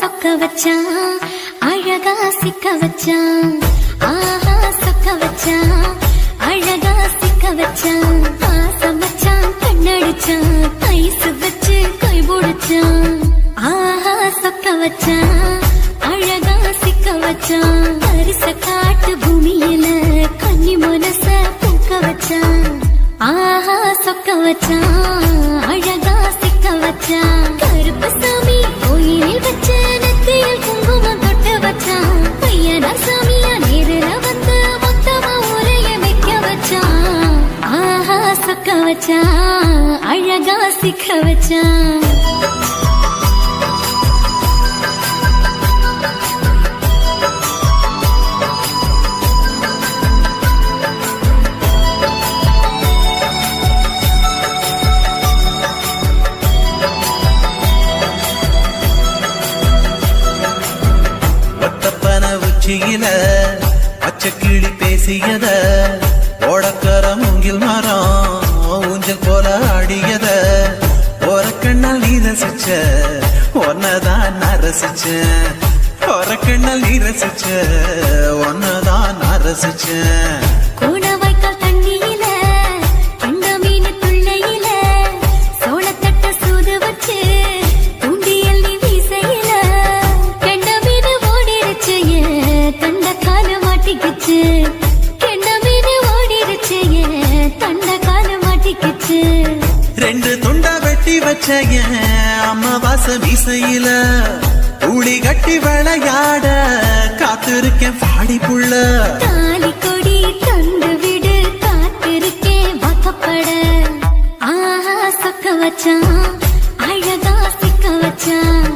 சொக்க வச்சான் அழகா சிக்க வச்சான் ஆஹா சொக்க வச்சான் அழகா சிக்க வச்சான் பாசம் வச்சான் கண்ணடிச்சான் ஐசு வச்சு கை போடுச்சான் ஆஹா சொக்க வச்சான் அழகா சிக்க வச்சான் அரிச காட்டு பூமியில கன்னி மனச பூக்க வச்சான் ஆஹா சொக்க வச்சான் அழகா சிக்க வச்சான் கருப்பு சாமி கோயிலில் வச்ச நெத்தியில் குங்குமம் தொட்டு வச்சான் பையனா சாமியா நேரில வந்து மொத்தமா உரைய வைக்க வச்சான் ஆஹா சொக்க வச்சான் அழகா சிக்க வச்சான் பச்சை கிளி பேசியத ஓடக்கர மூங்கில் மரம் ஊஞ்சல் போல ஆடியத ஒரு கண்ணால் நீ ரசிச்ச ஒன்னதான் நான் ரசிச்சேன் ஒரு கண்ணால் நீ ரசிச்ச ஒன்னதான் நான் ரசிச்சேன் கூடவாய்க்கால் தண்ணியில கண்ட மீன் துள்ளையில சோளத்தட்ட சூது வச்சு தூண்டியல் நீ வீசையில கண்ட மீன் ஓடிருச்சு தண்ட கால மாட்டிக்கிச்சு கண்ட மீன் ஓடிருச்சு தண்ட கால மாட்டிக்கிச்சு ரெண்டு துண்டா வெட்டி வச்ச அம்மா வாச வீசையில ஊடி கட்டி விளையாட காத்திருக்கேன் பாடி புள்ள தாலி கொடி தந்து விடு காத்திருக்கேன் வாக்கப்பட ஆஹா சொக்க வச்சான் அழகா சிக்க வச்சான்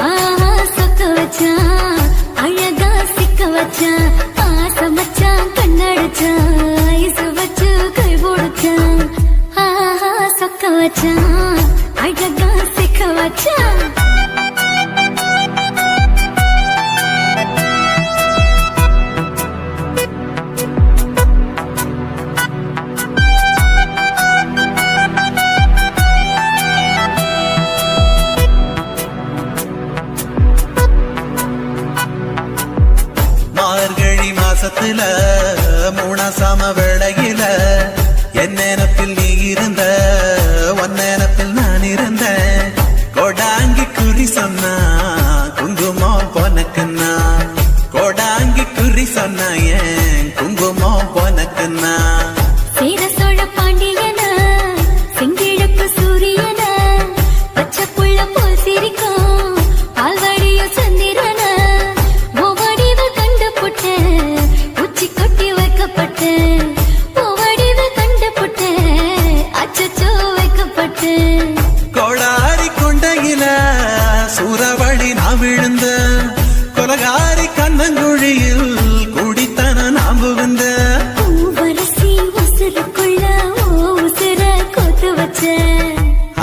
ஆஹா சொக்க வச்சான் அழகா சிக்க வச்சான் ஆசை வச்சான் கண்ணடிச்சான் ஐசு வச்சு கை போடுச்சான் ஆஹா சொக்க வச்சான் அழகா சிக்க வச்சான் மார்கழி மாசத்துல மூணாசாம வேளையில என் நேரத்தில் நீ இருந்த உன் நேரத்தில் நான் இருந்தேன் கோடாங்கி குறி சொன்னா குங்குமம் போனக்குன்னா கோடாங்கி குறி சொன்னா ஏன் குங்குமம் போனக்குன்னா சேர சோழ பாண்டியன செங்கிழக்கு சூரியன பச்சை புள்ள போல் சிரிக்கும் பால்வடிய சந்திரன ஓவடிவ கண்டுபுட்ட உச்சி கொட்டி வைக்கப்பட்ட ஓவடிவ கண்டுபுட்ட அச்சச்சோ வைக்கப்பட்ட கோடாரி கொண்டையில சூறாவளி நான் விழுந்த கொலகாரி கண்ணங்குழியில் குடித்தன நாம் புகுந்த பூவரசி உசுருக்குள்ள உசுர கொத்து வச்ச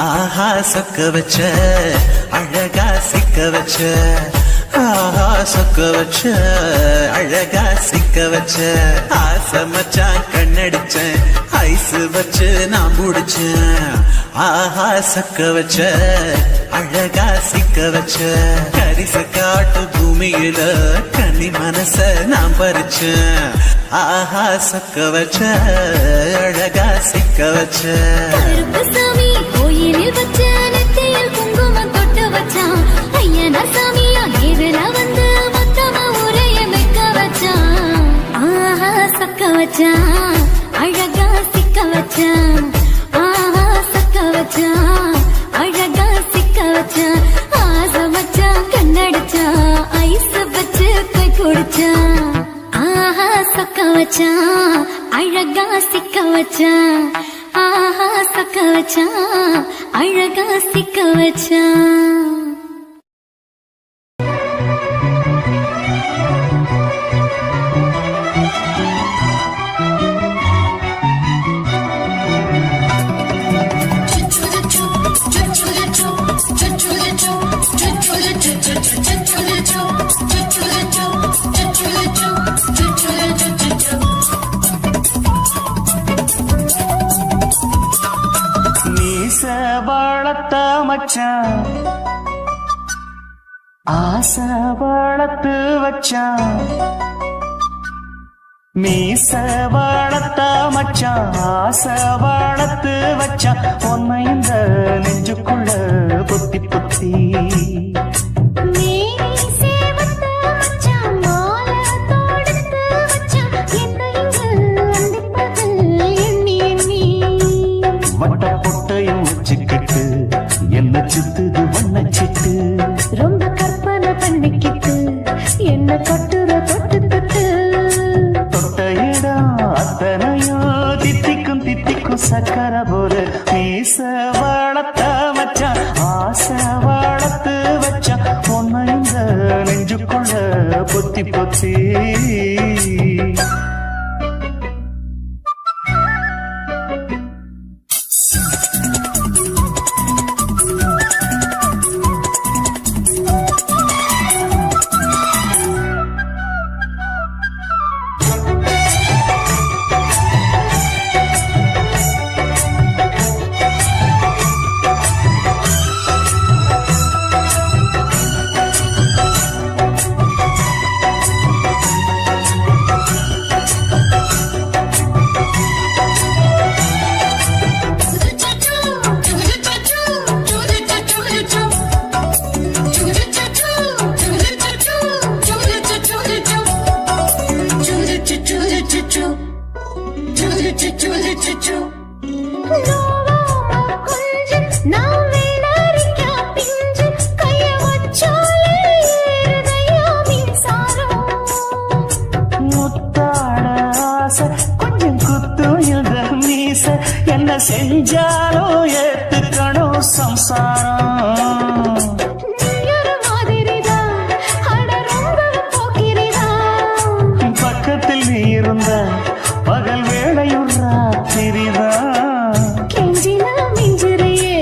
ஆஹா சொக்க வச்ச அழகா சிக்க வச்ச ஆஹா சொக்க வச்ச அழகா சிக்க வச்ச ஆசை மச்சான் கண்ணடிச்சேன் ஐசு வச்சு நான் முடிச்சேன் ஆஹா சொக்க வச்ச அழகா சிக்க வச்ச கரிச காட்டு பூமியில கன்னி மனச நான் பறிச்சேன் ஆஹா சொக்க வச்ச அழகா சிக்க வச்ச கருப்பு சாமி கோயிலில் வச்ச நெத்தியில் குங்குமம் தொட்டு வச்சான் ஐயனா சாமியா நேரில வந்து மொத்தமா உரைய வைக்க வச்சான் ஆஹா சொக்க வச்சான் அழகா சிக்க வச்சான் ஆஹா சொக்க வச்சான் அழகா சிக்க வச்சான் ஆசை வச்சான் கண்ணடிச்சான் ஐசு வச்சு கை குடிச்சான் ஆஹா சொக்க வச்சான் அழகா சிக்க வச்சான் ஆஹா சொக்க வச்சான் அழகா சிக்க வச்சான் மீச வளர்த்த மச்சான் ஆசை வளர்த்து வச்சான் மீச வளர்த்தா மச்சான் ஆசை வளர்த்து வச்சான் உன்னை இந்த நெஞ்சுக்குள்ள புத்தி புத்தி வட்ட பொட்டையும் வச்சுக்கிட்டு என்ன சுத்துது வண்ணச்சிட்டு ரொம்ப கற்பனை பண்ணிக்கிட்டு என்ன கட்டுற தொட்டு தொட்டு தொட்ட இடம் அத்தனையோ தித்திக்கும் தித்திக்கும் சக்கர போல மீச வளர்த்த மச்சான் ஆசை வளர்த்து வச்சான் உன்னை இந்த நெஞ்சுக்குள்ள பொத்தி பொத்தி கொஞ்சம் குத்து இந்த மீச என்ன செஞ்சாலும் ஏத்துக்கணும் சம்சாரம் பக்கத்தில் நீ இருந்த பகல் வேளையும் ராத்திரிதான் கெஞ்சினா மிஞ்சிறியே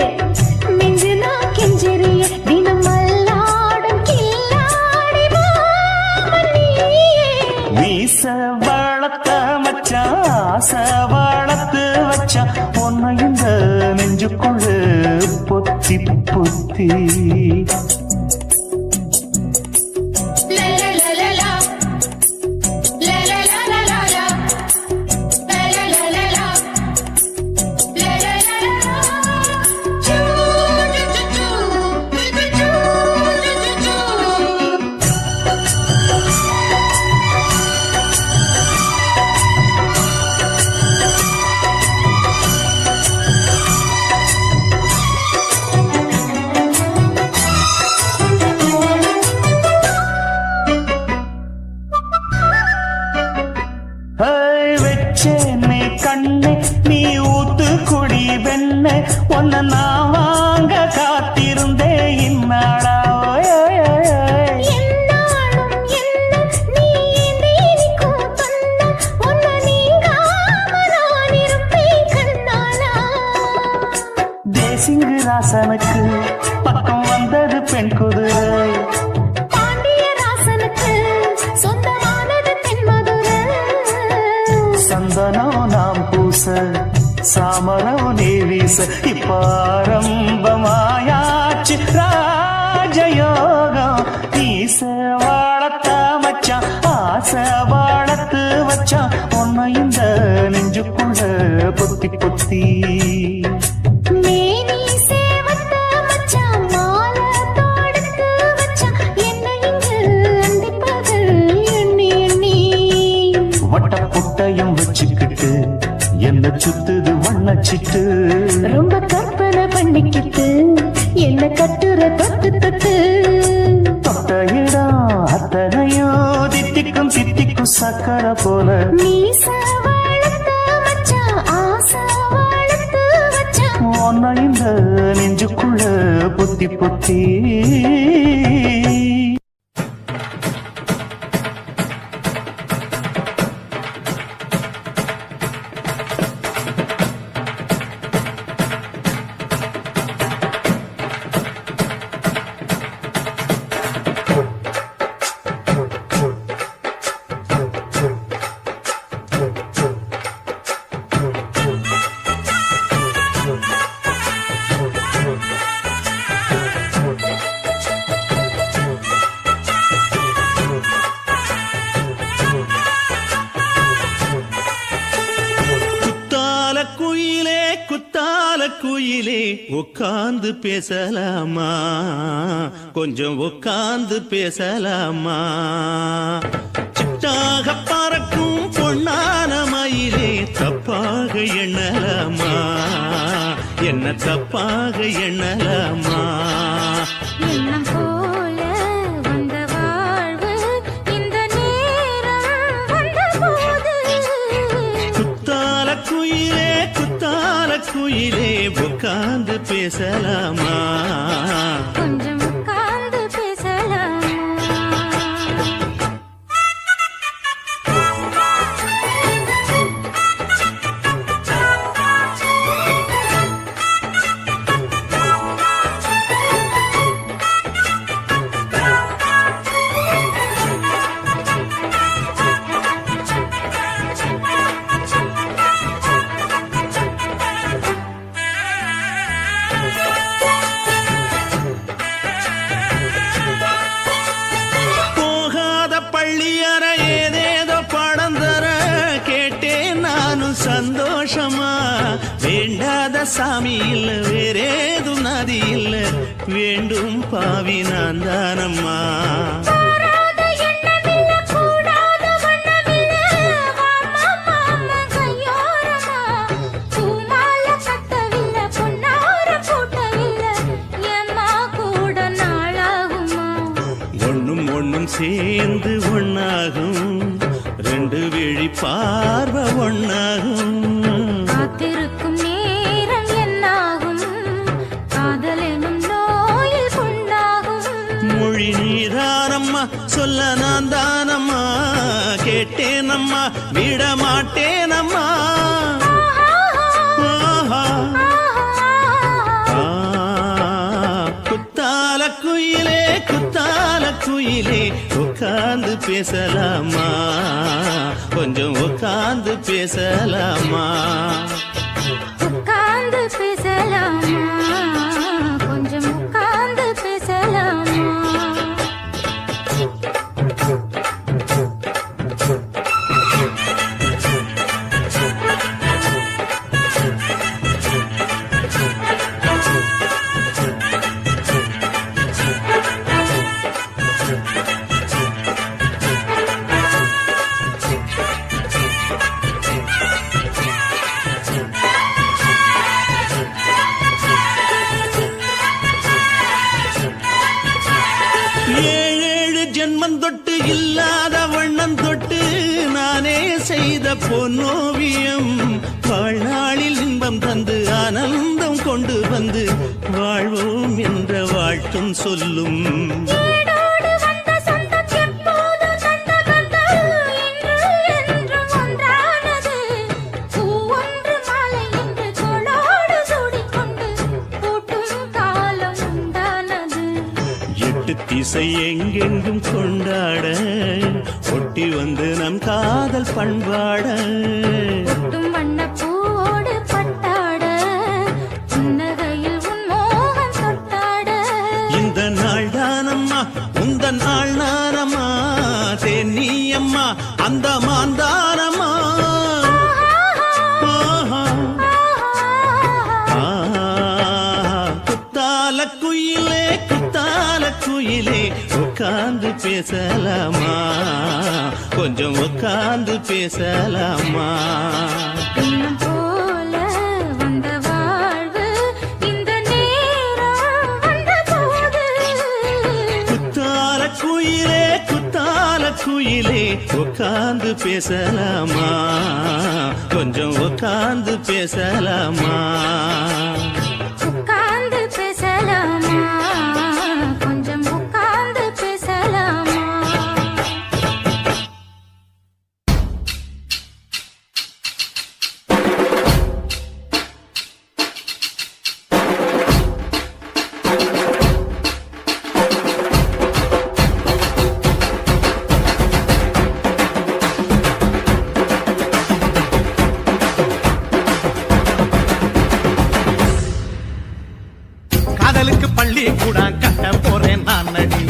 மிஞ்சினா கெஞ்சிறியே தினம் அல்லாடும் கில்லாடி மீச வளர்த்த மச்சான் ஆசை வளர்த்து வச்சான் உன்னை இந்த நெஞ்சுக்குள்ள பொத்தி பொத்தி வெச்சேனே கண்ணே நீ ஊத்து குடி வெண்ண உன்னை நான் வாங்க காத்திருந்தே இந்நாளா தேசிங்கு ராசனுக்கு பக்கம் வந்தது பெண் குதிரை சந்தனம் நாம் பூச சாமரம் நீ வீச இப்பாரம்பமாயாச்சு ராஜயோகம் ஈச வாழத்த மச்சான் ஆசை வாழத்து வச்சான் உன்னை இந்த நெஞ்சுக்குள்ள பொத்தி பொத்தி புட்டையும் வச்சுக்கிட்டு என்ன சுத்துது வண்ணச்சிட்டு ரொம்ப கற்பனை பண்ணிக்கிட்டு என்ன கட்டுற தொட்டு தொட்டு தொட்ட இடம் அத்தனையோ தித்திக்கும் தித்திக்கும் சக்கர போல மீச வளர்த்த மச்சான் ஆசை வளர்த்து வச்சான் உன்னை இந்த நெஞ்சுக்குள்ள பொத்தி பொத்தி குயிலே உட்கார்ந்து பேசலாமா கொஞ்சம் உட்கார்ந்து பேசலாமா சிட்டாக பறக்கும் பொன்னான மயிலே தப்பாக எண்ணலாமா என்ன தப்பாக எண்ணலாமா எண்ணம் போல வந்த வாழ்வு இந்த நேரம் வந்தபோது குத்தால குயிலே உட்கார்ந்து பேசலாமா கொஞ்சம் உட்கார்ந்து பேசலாமா சந்தோஷமா வேண்டாத சாமி இல்ல வேறேதும் நதி இல்ல வேண்டும் பாவி நான் தானம்மா ஒண்ணும் சேர்ந்து ஒண்ணாகும் ரெண்டு விழி பார்வை ஒண்ணாகும் காத்திருக்கும் நேரம் என்னாகும் காதல் எனும் நோயில் கொண்டாகும் மொழி நீதானம்மா சொல்ல நான் தானம்மா கேட்டேனம்மா விட மாட்டேனம்மா குத்தால குயிலே உட்கார்ந்து பேசலாமா கொஞ்சம் உட்கார்ந்து பேசலாமா உட்கார்ந்து பேசலாமா கொஞ்சம் உட்கார்ந்து பேசலாமா தொட்டு இல்லாத வண்ணம் தொட்டு நானே செய்த பொன்னோவியம் வாழ்நாளில் இன்பம் தந்து ஆனந்தம் கொண்டு வந்து வாழ்வோம் என்ற வாழ்த்தும் சொல்லும் திசை எங்கெங்கும் கொண்டாட ஒட்டி வந்து நம் காதல் பண்பாட வண்ணப்பூவோடு பட்டாட புன்னகையில் உன் மோகம் தொட்டாட இந்த நாள் தானம்மா உந்த நாள் நானம்மா தேனி அம்மா அந்த மாந்தானம்மா குயிலே உட்கார்ந்து பேசலாமா கொஞ்சம் உட்கார்ந்து பேசலாமா எண்ணம் போல வந்த வாழ்வு இந்த நேரம் வந்தபோது குத்தால குயிலே உட்கார்ந்து பேசலாமா கொஞ்சம் உட்கார்ந்து பேசலாமா உட்கார்ந்து பேசலாமா கொஞ்சம் உட்கார்ந்து பேசலாமா காதலுக்கு பள்ளி கூட கட்ட போறேன் நான் நடி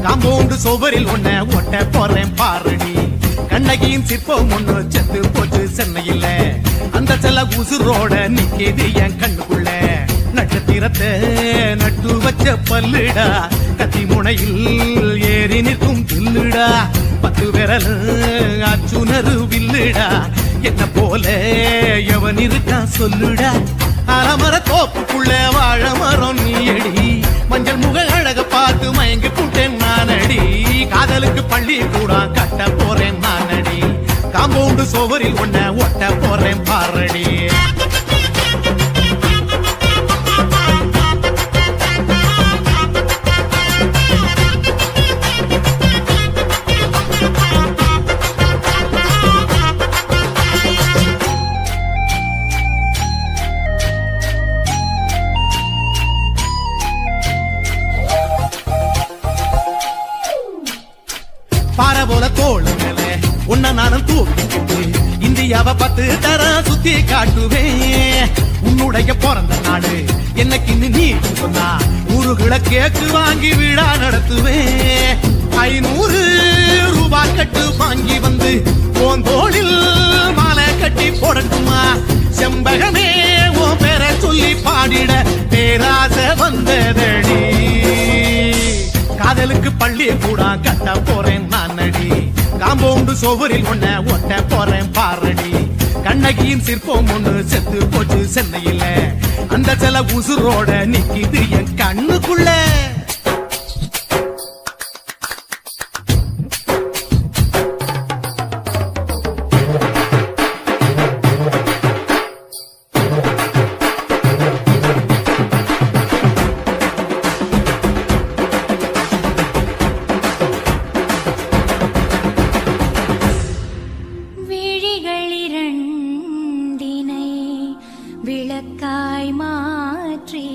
காம்பவுண்டு சுவரில் உன்னை ஒட்ட போறேன் பாருடி கண்ணகியின் சிற்பம் ஒண்ணு செத்து போச்சு சென்னையில அந்த செல்ல உசுரோட நிக்கிது என் கண்ணுக்குள்ள நட்சத்திரத்தை நட்டு வச்ச பல்லுடா கத்தி முனையில் ஏறி நிற்கும் தில்லுடா 10 விரல் அச்சுணரு வில்லுடா என்ன போல எவன் இருக்கான் சொல்லுடா அலமர தோப்புக்குள்ள வாழ மரம் நீயடி மஞ்சள் முக அழக பார்த்து மயங்கி புட்டேன் நானடி காதலுக்கு பள்ளி கூட கட்ட போறேன் நானடி காம்பவுண்டு சோவரில் ஒன்ன ஒட்ட போறேன் பாரடி பாறை போல தோளு மேல உன்ன நானும் தூக்கிட்டு இந்தியாவை 10 தரம் சுத்தி காட்டுவேன் உன்னுடைய பிறந்த நாடு என்னைக்கு நீ சொன்னா ஊருகளை கேக்கு வாங்கி விழா நடத்துவேன் 500 ரூபாய் கட்டு வாங்கி வந்து போந்தோளில் மாலை கட்டி போடட்டுமா செம்பகமே உன் பேரை சொல்லி பாடிட பேராசை வந்ததடி காதலுக்கு பள்ளி கூட கட்ட போறேன் நானடி காம்பவுண்டு சோவரில் ஒன்ன ஒட்ட போறேன் பாரடி கண்ணகியின் சிற்பம் ஒண்ணு செத்து போச்சு சென்னையில அந்த சில உசுரோட நிக்கிது என் கண்ணுக்குள்ள விழிகளிரண்டினை விளக்காய் மாற்றி